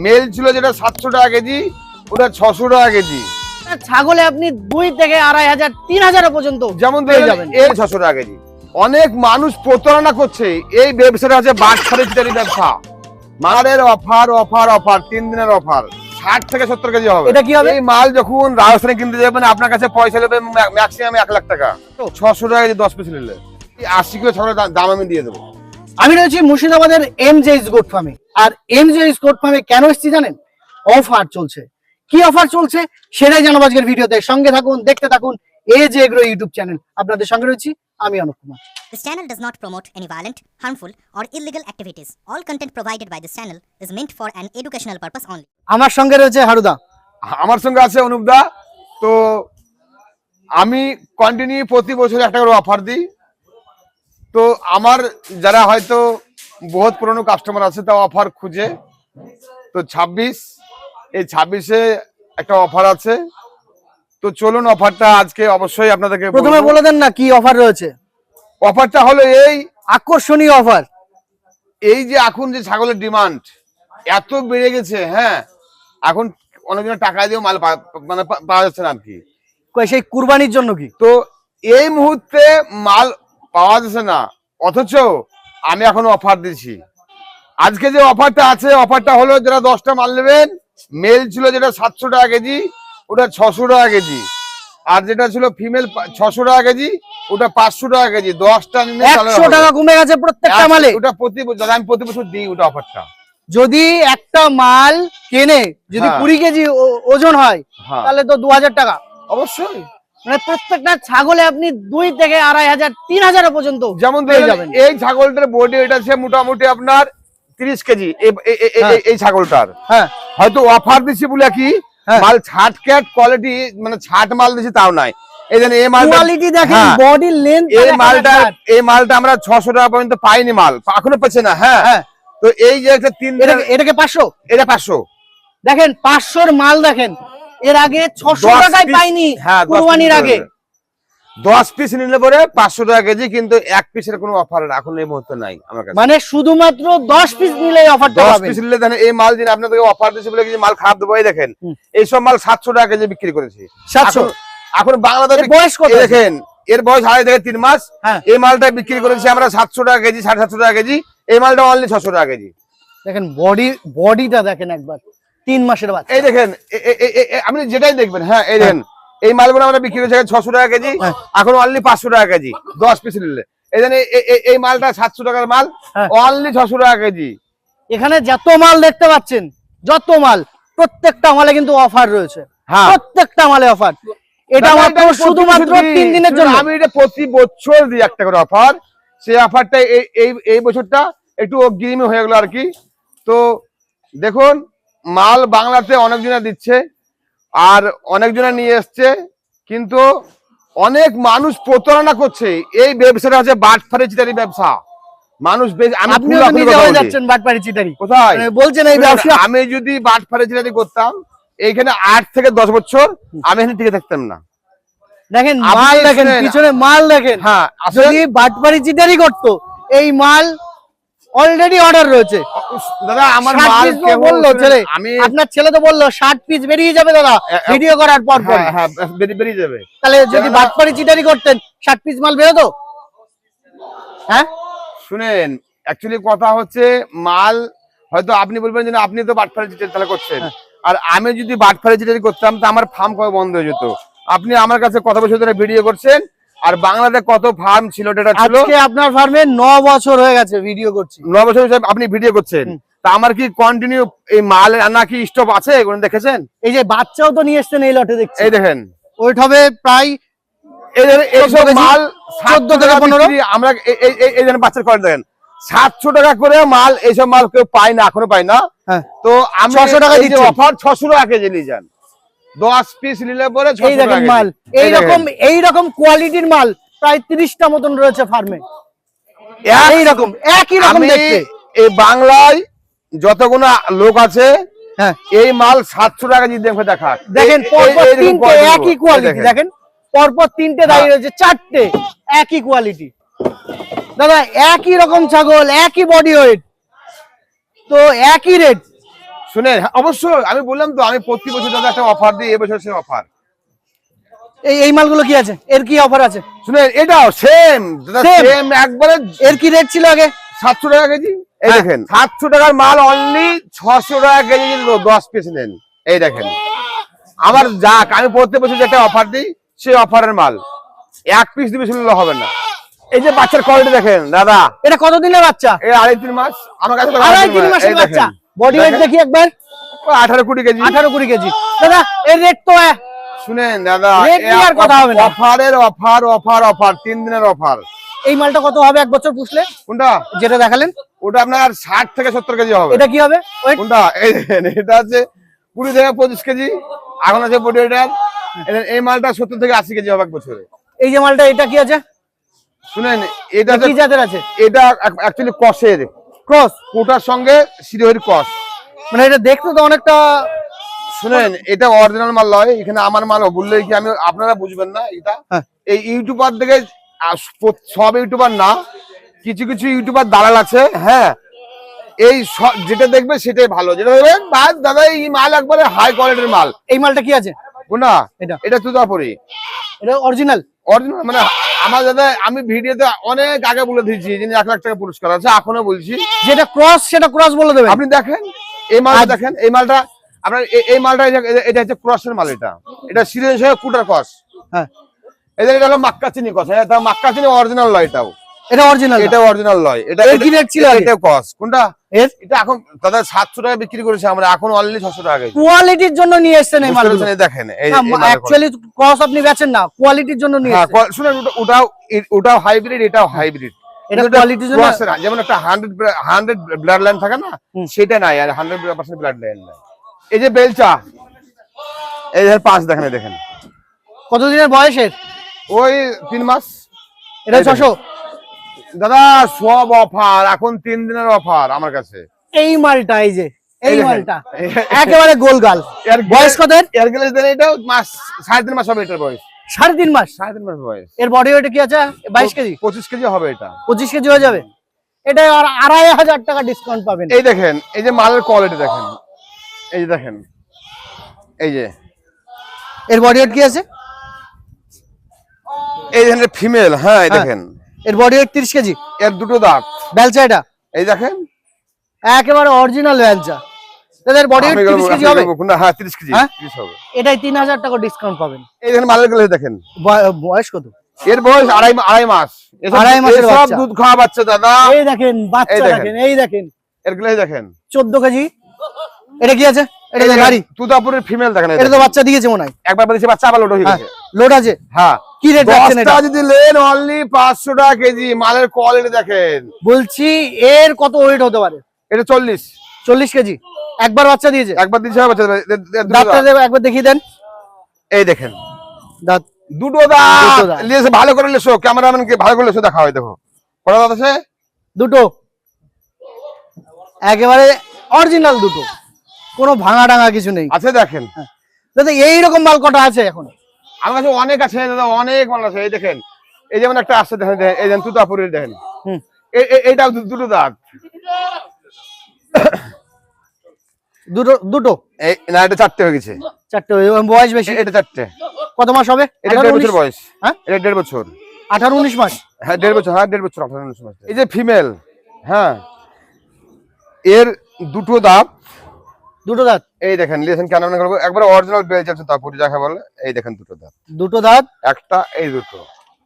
Mail ছিল যেটা 700 টাকা কেজি, ওটা 600 টাকা কেজি। ছাগলে আপনি 2 থেকে 2500 3000 পর্যন্ত যেমন পেয়ে যাবেন। এই 600 টাকা কেজি। অনেক মানুষ প্রতারণা করছে, এই ব্যবসাটা হচ্ছে বাটখারি চিটারি ব্যবসা। মালের অফার অফার অফার, 3 দিনের অফার, 60 থেকে 70 কেজি হবে। এটা কি হবে? এই মাল যখন রাজস্থানে কিনতে যাবেন আপনার কাছে পয়সা নেবে ম্যাক্সিমাম 1 লাখ টাকা। 600 টাকা কেজি 10 পিস নিলে 80 কিলো ছাগলের দাম আমি দিয়ে দেবো। আমি রয়েছি মুর্শিদাবাদের এমজেএস গোট ফার্মে। আর এমজেএস গোট ফার্মে কেন এসেছি জানেন? অফার চলছে। কি অফার চলছে সেটাই জানাবো আজকের ভিডিওতে। সঙ্গে থাকুন, দেখতে থাকুন এজ এগ্রো ইউটিউব চ্যানেল। আপনাদের সঙ্গে রয়েছি আমি Anup Kumar. This channel does not promote any violent, harmful, or illegal activities. All content provided by this channel is meant for an educational purpose only. আমার সঙ্গে রয়েছে হারুদা। আমার সঙ্গে আছে অনুপদা। তো আমি কন্টিনিউ প্রতি বছর একটা করে অফার দিই। তো আমার যারা হয়তো বহুত পুরনো কাস্টমার আছে তা অফার খুঁজে, তো 26 একটা অফার আছে। তো চলুন অফারটা আজকে অবশ্যই আপনাদেরকে প্রথমে বলে দেন না কি অফার রয়েছে। অফারটা হলো এই আকর্ষণীয় অফার। এই যে এখন যে ছাগলের ডিমান্ড এত বেড়ে গেছে, হ্যাঁ এখন অনেকজন টাকা দিয়েও মাল মানে পাওয়া যাচ্ছে না আর কি। সেই কুরবানির জন্য কি? তো এই মুহূর্তে মাল পাওয়া যাচ্ছে না, অথচ আমি এখন অফার দিচ্ছি। আজকে যে অফারটা আছে, অফারটা হলো যারা 10টা মাল নেবেন, মেল ছিল যেটা 700 টাকা কেজি, ওটা 600 টাকা কেজি। আর যেটা ছিল ফিমেল 600 টাকা কেজি, ওটা 500 টাকা কেজি। 10টা নিলে 100 টাকা কমে গেছে প্রত্যেকটা মালে। ওটা আমি প্রতি বছর দিই ওটা অফারটা। যদি একটা মাল কেনে যদি 20 কেজি ওজন হয় তাহলে তো 2000 টাকা অবশ্যই। মানে প্রত্যেকটা ছাগলে আপনি 2 থেকে 2500 3000 পর্যন্ত যেমন পেয়ে যাবেন। এই ছাগলটার বডি এটা আছে মোটামুটি আপনার 30 কেজি। এই ছাগলটার হয়তো অফার দিচ্ছি বলে কি মাল ছাট ক্যাট কোয়ালিটি, মানে ছাট মাল দিচ্ছি তাও নাই। এই যে এই মালটা কোয়ালিটি দেখেন, বডি লেন্থ, এই মালটা আমরা 600 টাকা পর্যন্ত পাইনি, মাল এখনো পাচ্ছে না। হ্যাঁ তো এই যে একটা 3 এটাকে 500, এটা 500 দেখেন 500 মাল দেখেন। এর আগে 600 টাকায় পাইনি কুরবানির আগে। 10 পিস নিলে পরে 500 টাকা কেজি, কিন্তু 1 পিসের কোনো অফার এখন এই মুহূর্তে নাই আমার কাছে। মানে শুধুমাত্র 10 পিস নিলে অফারটা পাবেন। 10 পিস নিলে দেখেন এই মাল দিন আপনাদেরকে অফার দিয়েছে বলে কি মাল খারাপ দেবো। এই দেখেন এই সব মাল 700 টাকা কেজি বিক্রি করেছি। 700 এখন বাংলাদেশে বয়স কত দেখেন, এর বয়স 3 মাস। এই মালটা বিক্রি করেছি আমরা 700 টাকা কেজি, 750 টাকা কেজি। এই মালটা অনলি 600 টাকা কেজি। দেখেন বডিটা দেখেন একবার, 3 মাসের বাচ্চা। এই দেখেন আপনি যেটাই দেখবেন, হ্যাঁ এই দেখেন এই মালগুলো আমরা বিক্রি করেছি 600 টাকা কেজি, এখন অনলি 500 টাকা কেজি 10 পিস নিলে। এই দেখেন এই মালটা 700 টাকার মাল, অনলি 600 টাকা কেজি। এখানে যত মাল দেখতে পাচ্ছেন, যত মাল, প্রত্যেকটা মালে কিন্তু অফার রয়েছে। প্রত্যেকটা মালে অফার। এটা মাত্র শুধুমাত্র 3 দিনের জন্য। আমি এটা প্রতি বছর দিই একটা করে অফার। সেই অফারটা এই বছরটা একটু অগ্রিমী হয়ে গেল আর কি। তো দেখুন মাল বাংলাতে অনেকজনা দিচ্ছে আর অনেকজনা নিয়ে এসছে, কিন্তু অনেক মানুষ প্রতারণা করছে। এই ব্যবসাটা হচ্ছে বাটপারি চিটারি ব্যবসা। মানুষ কোথায় বলছেন এই ব্যবসা? আমি যদি বাটপারি চিটারি করতাম এইখানে 8 থেকে 10 বছর আমি এখানে টিকে থাকতাম না। দেখেন মাল দেখেন, পিছনে মাল দেখেন। হ্যাঁ, যদি বাটপারি চিটারি করতো এই মাল অলরেডি অর্ডার রয়েছে। দাদা আমার মাল বললো ছেলে, আপনার ছেলে তো বললো 60 পিস বেরিয়ে যাবে দাদা ভিডিও করার পর। হ্যাঁ বেরিয়ে যাবে। তাহলে যদি বাটপারি চিটারি করতেন 60 পিস মাল বেরোতো? হ্যাঁ শুনেন, অ্যাকচুয়ালি কথা হচ্ছে মাল হয়তো আপনি বলবেন যে আপনি তো বাটপারি চিটারি তাহলে করছেন, আর আমি যদি বাটপারি চিটারি করতাম তো আমার ফার্ম কবে বন্ধ হয়ে যেত। আপনি আমার কাছে কত বছর ধরে ভিডিও করছেন, আর বাংলাদেশে কত ফার্ম ছিল ডেটা ছিল। আজকে আপনার ফার্মে 9 বছর হয়ে গেছে ভিডিও করছি। 9 বছর আপনি ভিডিও করছেন, তা আমার কি কন্টিনিউ এই মাল নাকি স্টপ আছে কোন দেখেছেন? এই যে বাচ্চাও তো নিয়ে এসেছেন এই লটে দেখছি। এই দেখেন ওয়েট হবে প্রায় এই সব মাল 14 থেকে 15। আমরা এই দেখেন বাচ্চার কোয়ালিটি দেখেন 700 টাকা করে মাল। এইসব মাল কেউ পায় না, এখনো পায় না। তো আমি 600 টাকা দিচ্ছি অফার, 600 টাকা কেজি নিয়ে যান। 10 পিস নিলে পরে 600 টাকা মাল। এইরকম কোয়ালিটির মাল প্রায় 30টা মতন রয়েছে ফার্মে। এইরকম একই রকম দেখতে। এই বাংলায় যতগুলো লোক আছে এই মাল 700 টাকা দিয়ে দেখা। দেখেন পরপর 3টে একই কোয়ালিটি, দেখেন পরপর 3টে দাঁড়িয়ে রয়েছে, 4টে একই কোয়ালিটি। দাদা একই রকম ছাগল, একই বডি ওয়েট, তো একই রেট। শুনেন, হ্যাঁ, অবশ্যই আমি বললাম তো আমি প্রতি বছর দাদা একটা অফার দিই, এবছর সে অফার। এই মালগুলো কি আছে, এর কি অফার আছে? শুনেন, এটাও সেম দাদা, Same? সেম একবারে। এর কি রেট ছিল আগে? 700 টাকা কেজি। এই হ্যাঁ। দেখেন 700 টাকার মাল অনলি 600 টাকা কেজি 10 পিস নেন। এই দেখেন আমার যাক, আমি প্রত্যেক বছর যেটা অফার দিই সেই অফারের মাল, 1 পিস 2 পিস নিলে হবে না। এই যে বাচ্চার কোয়ালিটি দেখেন দাদা, এটা কত দিনের বাচ্চা? এই 2.5-3 মাস আমার কাছে। আড়াই তিন মাসের বাচ্চা, বডি ওয়েট দেখি একবার। 18-20 কেজি। 18-20 কেজি। দাদা এর রেট তো শুনেন দাদা, রেট নিয়ে আর কথা হবে না। অফারের অফার অফার অফার 3 দিনের অফার। এই মালটা কত হবে এক বছর পুষলে? কোনটা? যেটা দেখালেন ওটা আপনার 60 থেকে 70 কেজি হবে। এটা কি হবে ওয়েট? কোনটা? এই দেখেন, এটা আছে 20 থেকে 25 কেজি, এখন আছে বডি ওয়েটার। এই মালটা 70 থেকে 80 কেজি হবে এক বছরে। এই যে মালটা, এটা কি আছে? শুনেন, এটা কি জাতের আছে? এটা অ্যাকচুয়ালি কসের ক্রস, কোটার সঙ্গে সিরোহির কস। মানে এটা দেখতে তো অনেকটা। শুনেন, এটা অরিজিনাল মাল নয়, এখানে আমার মাল বললে কি আমি আপনারা বুঝবেন না এটা। হ্যাঁ। এই ইউটিউবার থেকে সব ইউটিউবার না, কিছু কিছু ইউটিউবার দালাল আছে, হ্যাঁ, এই যেটা দেখবে সেটাই ভালো, যেটা দেখবেন বাস দাদা এই মাল একবারে হাই কোয়ালিটির মাল। এই মালটা কি আছে? কোনটা? এটা এটা তুতাপুরি এটা অরিজিনাল। অরিজিনাল মানে আমার দাদা, আমি ভিডিওতে অনেক আগে বলে দিয়েছি যিনি 1 লাখ টাকা পুরস্কার আছে, এখনো বলছি যেটা ক্রস সেটা ক্রস বলে দেবেন। আপনি দেখেন এই মালটা, দেখেন এই মালটা আপনার, এই মালটা এটা হচ্ছে ক্রসের মাল। এটা সিরিয়াস হয়ে কুটার কস। হ্যাঁ, এদের এটা হলো মাক্কা চিনি কস। এটা মাক্কা চিনি অরিজিনাল লয়, এটাও এটা অরিজিনাল। এটা অরিজিনাল লয়। এটা এর কি রেট ছিল আগে? এটা কস কোনটা? এর এটা এখন দাদা 700 টাকা বিক্রি করেছে আমরা, এখন অনলি 600 টাকা কেজি। কোয়ালিটির জন্য নিয়ে এসেছেন এই মালগুলো। বুঝতে পেরেছেন? এই দেখেন এই মালের অ্যাকচুয়ালি ক্রস আপনি বেচেন না, কোয়ালিটির জন্য নিয়ে হ্যাঁ, এসেছেন। শুনেন, ওটাও হাইব্রিড, এটাও হাইব্রিড। এটা কোয়ালিটির জন্য। যেমন একটা 100 ব্লাড লাইন থাকে না, সেটা নাই, আর 100% ব্লাড লাইন নাই। এই যে বেলচা, এই দেখেন 5 দেখেন, এই দেখেন কতদিনের বয়সের? ওই 3 মাস। এটা 600 দাদা সব অফার, এখন 3 দিনের অফার আমার কাছে। এই মালটা, এই যে এই দেখেন। মালটা একেবারে গোলগাল। এর বয়স কত এর? এর গেলে দেন, এটাও মাস 3.5 মাস হবে এটার বয়স। 3.5 মাস। 3.5 মাস বয়স। এর বডি ওয়েট কি আছে? 22 কেজি। 25 কেজি হবে এটা। 25 কেজি হয়ে যাবে। এটা আর 2,500 টাকা ডিসকাউন্ট পাবেন। এই দেখেন, এই যে মালের কোয়ালিটি দেখেন, এই যে দেখেন, এই যে এর বডি ওয়েট কি আছে? এই দেখেন ফিমেল, হ্যাঁ এই দেখেন এর বডি ওয়েট 30 কেজি। এর দুটো দাঁত, বেলচা এটা এই দেখেন একেবারে অরিজিনাল বেলচা। এর বডি ওয়েট 30 কেজি হবে। হ্যাঁ 30 কেজি, হ্যাঁ? 30 হবে। এটাই 3,000 টাকা ডিসকাউন্ট পাবেন। এই দেখেন মালের গুলো দেখেন, বয়স কত? এর বয়স আড়াই মাস। এসব 2.5 মাসের এসব বাচ্চা। দুধ খাওয়া বাচ্চা দাদা। এই দেখেন বাচ্চা, এই দেখেন। দেখেন এই দেখেন এর গুলো দেখেন 14 কেজি। এটা কি আছে? এটা তো গাড়ি। তুতাপুরের ফিমেল দেখেন, এটা তো বাচ্চা দিয়েছে মনে হয়। একবার বলেছে বাচ্চা আবার লোড হয়ে গেছে। লোড আছে। হ্যাঁ, কি রেট রাখছেন এটা? 10টা যদি নেন অনলি 500 টাকা কেজি। মালের কোয়ালিটি দেখেন। বলছি এর কত ওয়েট হতে পারে? এটা 40 কেজি। একবার বাচ্চা দিয়েছে। একবার দিতে হবে বাচ্চা। দাঁতটা একবার দেখিয়ে দেন। এই দেখেন দাঁত দুটো দুটো দাঁত। দাঁত। লিয়েছে ভালো করে লেসো, ক্যামেরাম্যানকে ভালো করে লেসো, দেখা হয় দেখো কটা দাঁত আছে। দুটো একেবারে অরিজিনাল দুটো, কোনো ভাঙা ডাঙা কিছু নেই। আছে দেখেন। দাদা এইরকম মাল কটা আছে এখন? আমার কাছে অনেক আছে দাদা, অনেক মাল আছে। এই দেখেন, এই যেমন একটা আসছে দেখেন, এই দেখেন তুতাপুরের দেখেন, হুম। এইটাও দুটো দাঁত। দুটো এই না, এটা 4টে হয়ে গেছে। 4টে বয়স বেশি। এটা 4টে। কত মাস হবে? এটা 1.5 বছর বয়স। হ্যাঁ, এটা 1.5 বছর। 18-19 মাস। হ্যাঁ 1.5 বছর, হ্যাঁ 1.5 বছর 18-19 মাস। এই যে ফিমেল, হ্যাঁ এর দুটো দাঁত। দুটো দাঁত। এই দেখেন লিয়েছেন কেন করবো, একবার অরিজিনাল বেল যাচ্ছে তারপরে যাকে বলে। এই দেখেন দুটো দাঁত, দুটো দাঁত। একটা এই দুটো।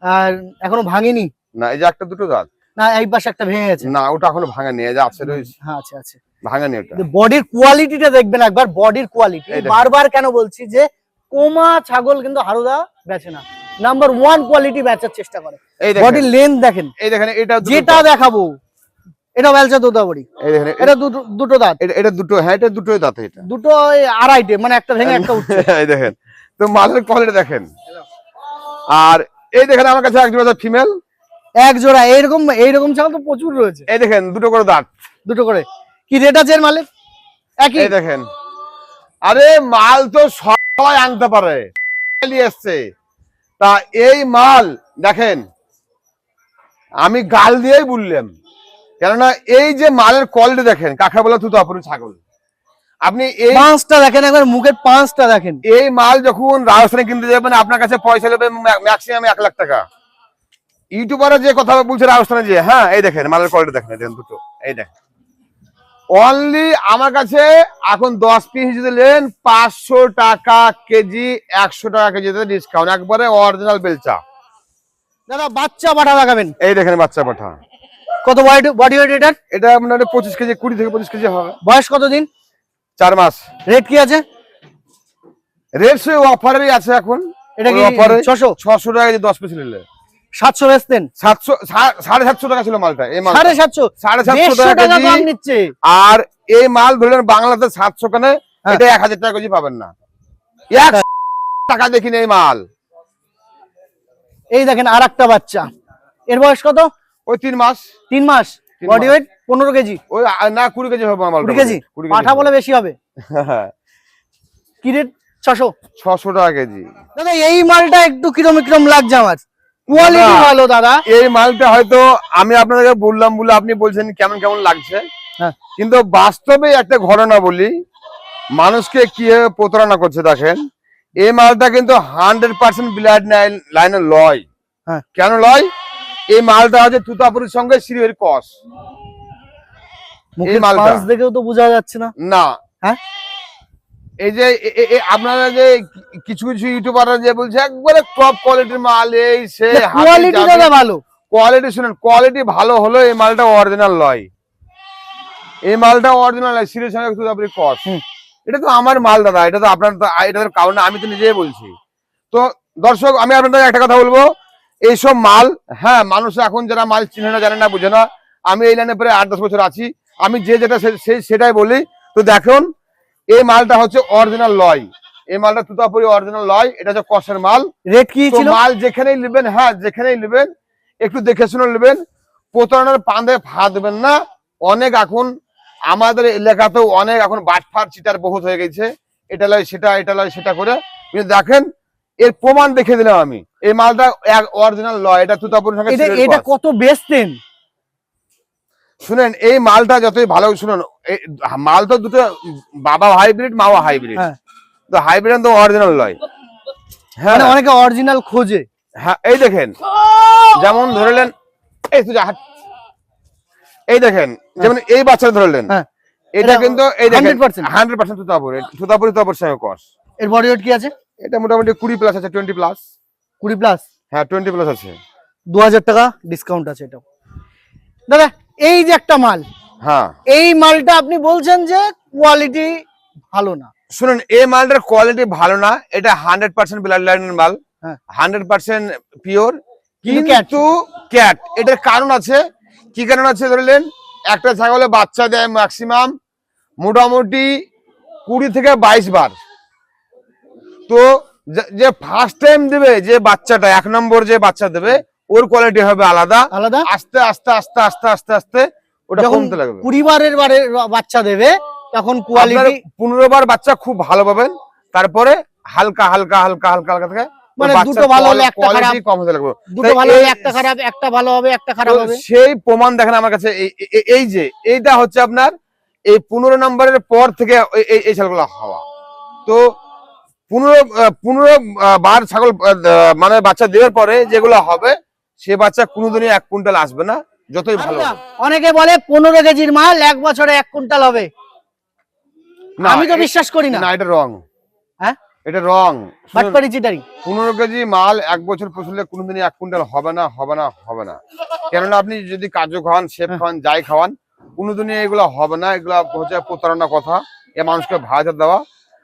আর এখনো ভাঙেনি না, এই যে একটা দুটো দাঁত না, এই পাশে একটা ভেঙে গেছে। না, ওটা এখনো ভাঙেনি। এই যে আছে রয়েছে, হ্যাঁ আছে আছে। ভাঙেনি ওটা। বডির কোয়ালিটিটা দেখবেন একবার, বডির কোয়ালিটি। এই দেখেন। বারবার কেন বলছি যে কোমা ছাগল কিন্তু হারুদা বেচে না, নাম্বার 1 কোয়ালিটি বেচার চেষ্টা করে। এই দেখেন, বডির লেন্থ দেখেন। এই দেখেন এটা যেটা দেখাবো এটা বেলচা দুটো বডি। এই দেখেন এটা দুটো দাঁত। এটা দুটো, হ্যাঁ এটা দুটোই দাঁত। এটা দুটো আড়াইটে, মানে একটা ভেঙে একটা উঠছে। এই দেখেন তো মালের কোয়ালিটি দেখেন। আর এই দেখেন আমার কাছে এক জোড়া ফিমেল, এক জোড়া। এইরকম ছাগল তো প্রচুর রয়েছে। এই দেখেন দুটো করে দাঁত। দুটো করে। কি রেট আছে এর মালের? একই। এই দেখেন, আরে মাল তো সবাই আনতে পারে, নিয়ে এসছে। তা এই মাল দেখেন, আমি গাল দিয়েই বললাম, কেননা এই যে মালের কোয়ালিটি দেখেন, কাকে বলে তুতাপুরি ছাগল। আপনি এই পাঁচটা দেখেন, একবার মুখের পাঁচটা দেখেন। এই মাল যখন রাজস্থানে কিনতে যাবেন আপনার কাছে পয়সা নেবে ম্যাক্সিমাম 1 লাখ টাকা। ইউটিউবাররা যে কথা বলছে রাজস্থানে যে, হ্যাঁ এই দেখেন মালের কোয়ালিটি দেখেন, দেখেন দুটো, এই দেখেন অনলি আমার কাছে এখন 10 পিস যদি নেন 500 টাকা কেজি, 100 টাকা কেজিতে ডিসকাউন্ট, একবারে অরিজিনাল বেলচা। দাদা বাচ্চা পাঠা লাগাবেন, এই দেখেন বাচ্চা পাঠা। কত বডি ওয়েট এটার? এটা আপনার 25 কেজি, 20 থেকে 25 কেজি হবে। বয়স কত দিন? 4 মাস। রেট কি আছে? রেট সে অফারেরই আছে এখন। এটা কি অফারে 600 টাকা কেজি 10 পিস নিলে 700 বেচতেন? 700 750 টাকা ছিল মালটা। এই মাল 750 750 টাকা কম কেজি নিচ্ছে। আর এই মাল ধরলেন বাংলাদেশ 700 কানে, এটা 1000 টাকা কেজি পাবেন না। 1 টাকা দেখিনি এই মাল। এই দেখেন আরেকটা বাচ্চা, এর বয়স কত? ওই 3 মাস। 3 মাস। Body weight 15 KG? ওই না 20 কেজি হবে মাল। 20 কেজি পাঠা বলে বেশি হবে। কি রেট? 600 টাকা কেজি। দাদা এই মালটা একটু কিরম লাগছে আমার, কোয়ালিটি ভালো দাদা। এই মালটা হয়তো আমি আপনাদেরকে বললাম বলে আপনি বলছেন কেমন কেমন লাগছে, কিন্তু বাস্তবে একটা ঘটনা বলি, মানুষকে কিভাবে প্রতারণা করছে দেখেন। এই মালটা কিন্তু 100% ব্লাড লাইনের লয়। কেন লয়? এই মালটা হচ্ছে তুতাপুরের সঙ্গে শ্রীহরির কস। এই মালটা দেখেও তো বোঝা যাচ্ছে না। না, এই যে আপনারা যে কিছু কিছু ইউটিউবাররা যে বলছে একবারে টপ কোয়ালিটির মাল, এই সে কোয়ালিটি দাদা ভালো। কোয়ালিটি শুনেন, কোয়ালিটি ভালো হলো এই মালটা অরিজিনাল লয়। এই মালটা অরিজিনাল নয়, শ্রীহরির সঙ্গে তুতাপুরের কস। এটা তো আমার মাল দাদা, এটা তো আপনার, এটার কারণ আমি তো নিজেই বলছি। তো দর্শক আমি আপনাদের একটা কথা বলবো, এইসব মাল, হ্যাঁ মানুষ এখন যারা মাল চিনে না, জানে না, বুঝে না, আমি এই লাইনে প্রায় 8-10 বছর আছি, আমি যেটা সেটাই বলি। তো দেখুন এই মালটা হচ্ছে অরিজিনাল লয়, এই মালটা তুতাপুরি অরিজিনাল লয়, এটা হচ্ছে কসের মাল। রেট কি ছিল? মাল যেখানেই নেবেন, হ্যাঁ যেখানেই নেবেন একটু দেখে শুনে নেবেন, প্রতারণার ফাঁদে পা দেবেন না। অনেক এখন আমাদের এলাকাতেও অনেক এখন বাটফার চিটার বহুত হয়ে গেছে, এটা লয় সেটা, এটা লয় সেটা করে। কিন্তু দেখেন এর প্রমাণ দেখে দিলাম আমি, এই মালটা অরিজিনাল লয়, এটা তুতাপুরের সঙ্গে। এটা কত বেচতেন? শুনেন এই মালটা যতই ভালো, শুনুন মাল তো দুটো বাবা হাইব্রিড মাও হাইব্রিড, তো হাইব্রিড তো অরিজিনাল লয়। হ্যাঁ অনেকে অরিজিনাল খোঁজে। হ্যাঁ এই দেখেন, যেমন ধরলেন এই তুই এই দেখেন, যেমন এই বাচ্চা ধরলেন, এটা কিন্তু এই দেখেন 100% তুতাপুরি সঙ্গে কস। এর বডি ওয়েট কি আছে? এটা মোটামুটি 20 প্লাস আছে, 20 প্লাস। 20 প্লাস? হ্যাঁ 20 প্লাস আছে। 2000 টাকা ডিসকাউন্ট আছে এটা। দাদা এই যে একটা মাল, হ্যাঁ এই মালটা আপনি বলছেন যে কোয়ালিটি ভালো না। শুনুন এই মালটার কোয়ালিটি ভালো না, এটা 100% ব্লাড লাইনের মাল, 100% পিওর, কিন্তু ক্যাট। এটার কারণ আছে। কি কারণ আছে? ধরলেন একটা ছাগলে বাচ্চা দেয় ম্যাক্সিমাম মোটামুটি 20 থেকে 22 বার। তো যে ফার্স্ট টাইম দেবে যে বাচ্চাটা, 1 নম্বর যে বাচ্চা দেবে, ওর কোয়ালিটি হবে আলাদা আলাদা। আস্তে আস্তে আস্তে আস্তে আস্তে আস্তে ওটা কমতে লাগবে। 20 বারের বাচ্চা দেবে তখন কোয়ালিটি 15 বার বাচ্চা খুব ভালো পাবেন, তারপরে হালকা হালকা হালকা হালকা হালকা থেকে মানে দুটো ভালো হলে একটা খারাপ, কম হতে লাগবে। দুটো ভালো হলে একটা খারাপ, একটা ভালো হবে একটা খারাপ হবে। সেই প্রমাণ দেখেন আমার কাছে। এই যে এইটা হচ্ছে আপনার এই 15 নম্বরের পর থেকে এই ছাগলগুলো হওয়া। তো 15 বার ছাগল মানে বাচ্চা দেওয়ার পরে যেগুলো হবে, সে বাচ্চা কোনোদিনই 1 কুইন্টাল আসবে না, যতই ভালো। অনেকে বলে 15 কেজির মাল 1 বছরে 1 কুইন্টাল হবে, আমি তো বিশ্বাস করি না। না এটা রং। হ্যাঁ এটা রং, বাটপারি চিটারি। 15 কেজি মাল 1 বছর পচলে কোনোদিনই 1 কুইন্টাল হবে না, হবে না, হবে না। কেননা আপনি যদি কাজু খাওয়ান, শেপ খাওয়ান, যাই খাওয়ান, কোনোদিনই এগুলো হবে না। এগুলো হচ্ছে প্রতারণা কথা, এ মানুষকে ভাড়া দেওয়া।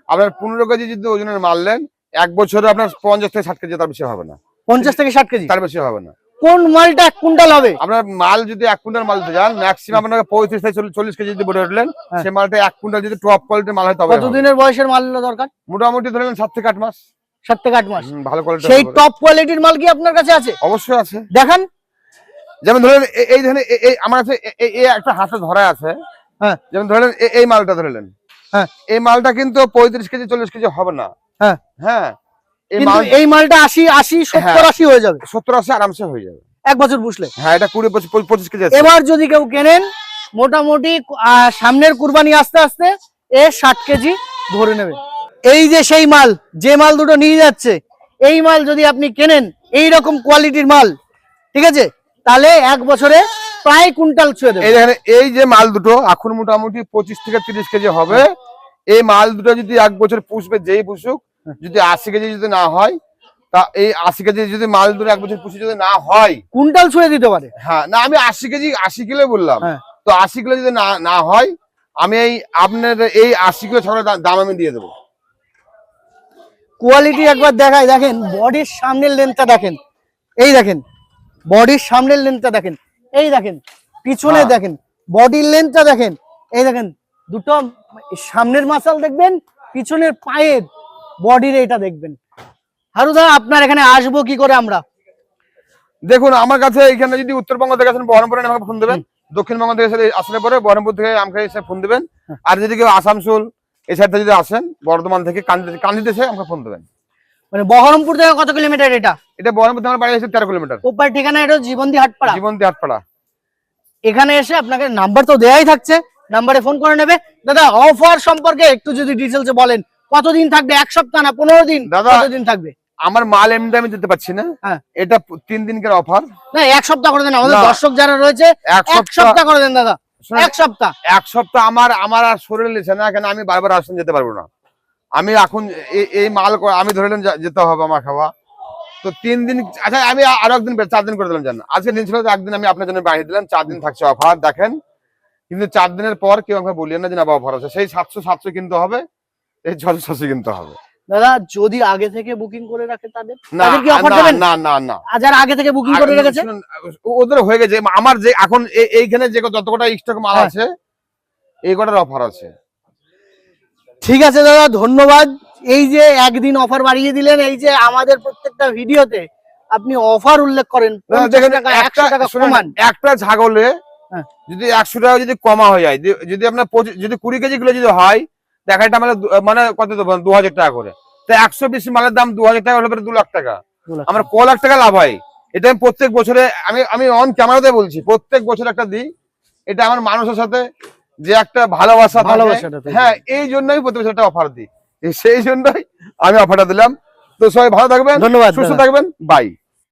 আপনার 15 কেজি যদি ওজনের মারলেন, 1 বছরে আপনার 50 থেকে 60 কেজি, তার বেশি হবে না। 50 থেকে 60 কেজি, তার বেশি হবে না। কোন মালটা 1 কুইন্টাল হবে? আপনার মাল যদি 1 কুইন্টাল মাল দিতে যান, ম্যাক্সিমাম আপনাকে 35 থেকে 40 কেজি যদি বড় উঠলেন, সেই মালটা 1 কুইন্টাল যদি টপ কোয়ালিটির মাল হয় তবে। কতদিনের বয়সের মাল দরকার? মোটামুটি ধরলেন 7 থেকে 8 মাস। 7 থেকে 8 মাস ভালো কোয়ালিটি। সেই টপ কোয়ালিটির মাল কি আপনার কাছে আছে? অবশ্যই আছে। দেখান। যেমন ধরেন এই ধরনের এই আমার কাছে এই একটা হাতে ধরা আছে। হ্যাঁ যেমন ধরেন এই মালটা ধরলেন, হ্যাঁ এই মালটা কিন্তু 35 কেজি 40 কেজি হবে না। হ্যাঁ হ্যাঁ এই মালটা 80 70 80 হয়ে যাবে। 70 80 আরামসে হয়ে যাবে 1 বছর বুঝলে। হ্যাঁ এটা 20 25 কেজি আছে। এবার যদি কেউ কেনেন, মোটামুটি সামনের কুরবানি আস্তে আস্তে এ 60 কেজি ধরে নেবে। এই যে সেই মাল, যে মাল দুটো নিয়ে যাচ্ছে, এই মাল যদি আপনি কেনেন এই রকম কোয়ালিটির মাল, ঠিক আছে, তাহলে 1 বছরে প্রায় কুইন্টাল ছুঁয়ে দেবে। এই দেখেন, এই যে মাল দুটো এখন মোটামুটি 25 থেকে 30 কেজি হবে। এই মাল দুটো যদি 1 বছর পুষবে, যেই পুষুক, যদি 80 কেজি যদি না হয়, তা এই 80 কেজি যদি মাল দুটো 1 বছর পুষে যদি না হয়, কুইন্টাল ছুঁয়ে দিতে পারে। হ্যাঁ, না আমি 80 কেজি 80 কিলো বললাম, হ্যাঁ। তো 80 কিলো যদি না হয়, আমি এই আপনার এই 80 কিলো ছাগলের দাম আমি দিয়ে দেবো। কোয়ালিটি একবার দেখাই, দেখেন বডির সামনের লেন্থটা দেখেন, এই দেখেন বডির সামনের লেন্থটা দেখেন, এই দেখেন পিছনে হ্যাঁ। দেখেন বডির লেন্থটা দেখেন, এই দেখেন দুটো সামনের মাসাল দেখবেন, পিছনের পায়ের বডির এটা দেখবেন। হারুদা, আপনার এখানে আসবো কি করে আমরা? দেখুন, আমার কাছে এখানে যদি উত্তরবঙ্গ থেকে আসেন, বহরমপুরে আমাকে ফোন দেবেন। দক্ষিণবঙ্গ থেকে আসলে পরে বহরমপুর থেকে আমাকে এসে ফোন দেবেন। আর যদি কেউ আসানসোল এই সাইড থেকে যদি আসেন, বর্ধমান থেকে কান্দিতে এসে আমাকে ফোন দেবেন। মানে বহরমপুর থেকে কত কিলোমিটার এটা? এটা বহরমপুর থেকে আমার বাড়ি এসে 13 কিলোমিটার। প্রপার ঠিকানা এটা জীবন্তী হাটপাড়া। জীবন্তী হাটপাড়া। এখানে এসে আপনাকে নাম্বার তো দেয়াই থাকছে, নাম্বারে ফোন করে নেবে। দাদা, অফার সম্পর্কে একটু যদি ডিটেইলসে বলেন, কতদিন থাকবে? 1 সপ্তাহ না 15 দিন? দাদা, কতদিন থাকবে? আমার মাল এমনি আমি দিতে পারছি না, হ্যাঁ। এটা 3 দিনকার অফার। না, 1 সপ্তাহ করে দেন, আমাদের না। দর্শক যারা রয়েছে 1 1 সপ্তাহ করে দেন দাদা। শুনুন, 1 সপ্তাহ। 1 সপ্তাহ আমার আর শরীর নিচ্ছে না, কেন আমি বারবার আসেন যেতে পারবো না। আমি এখন এই মাল আমি ধরে নিলাম যেতে হবে আমার খাওয়া, তো 3 দিন। আচ্ছা, আমি আরো একদিন 4 দিন করে দিলাম জান। আজকে দিন ছিল, একদিন আমি আপনার জন্য বাড়িয়ে দিলাম, 4 দিন থাকছে অফার দেখেন। কিন্তু 4 দিনের পর কেউ আমাকে বলিয়েন না যে না অফার আছে। সেই 700 কিনতে হবে, এই 600 কিনতে হবে। দাদা, যদি আগে থেকে বুকিং করে রাখে তাদের না কি অফার দেবেন? না না না, আর যারা আগে থেকে বুকিং করে রেখেছে শুনুন, ওদের হয়ে গেছে। আমার যে এখন এইখানে যে যত কটা স্টক মাল হ্যাঁ। আছে, এই কটার অফার আছে। ঠিক আছে দাদা, ধন্যবাদ। এই যে একদিন অফার বাড়িয়ে দিলেন, এই যে আমাদের প্রত্যেকটা ভিডিওতে আপনি অফার উল্লেখ করেন, 50 টাকা 100 টাকা কমান। একটা ছাগলে হ্যাঁ। যদি 100 টাকা যদি কমা হয়ে যায়, যদি আপনার যদি 20 কেজি গুলো যদি হয়, দেখাটা মানে কত দেবেন? 2000 টাকা করে। তো 120 মালের দাম 2000 টাকা হলে 2 লাখ টাকা, আমার ক লাখ টাকা লাভ হয়। এটা আমি প্রত্যেক বছরে আমি অন ক্যামেরাতে বলছি, প্রত্যেক বছর একটা দিই। এটা আমার মানুষের সাথে যে একটা ভালোবাসা, হ্যাঁ, এই জন্যই প্রতি বছর একটা অফার দিই। সেই জন্যই আমি অফারটা দিলাম। তো সবাই ভালো থাকবেন, ধন্যবাদ, সুস্থ থাকবেন, বাই।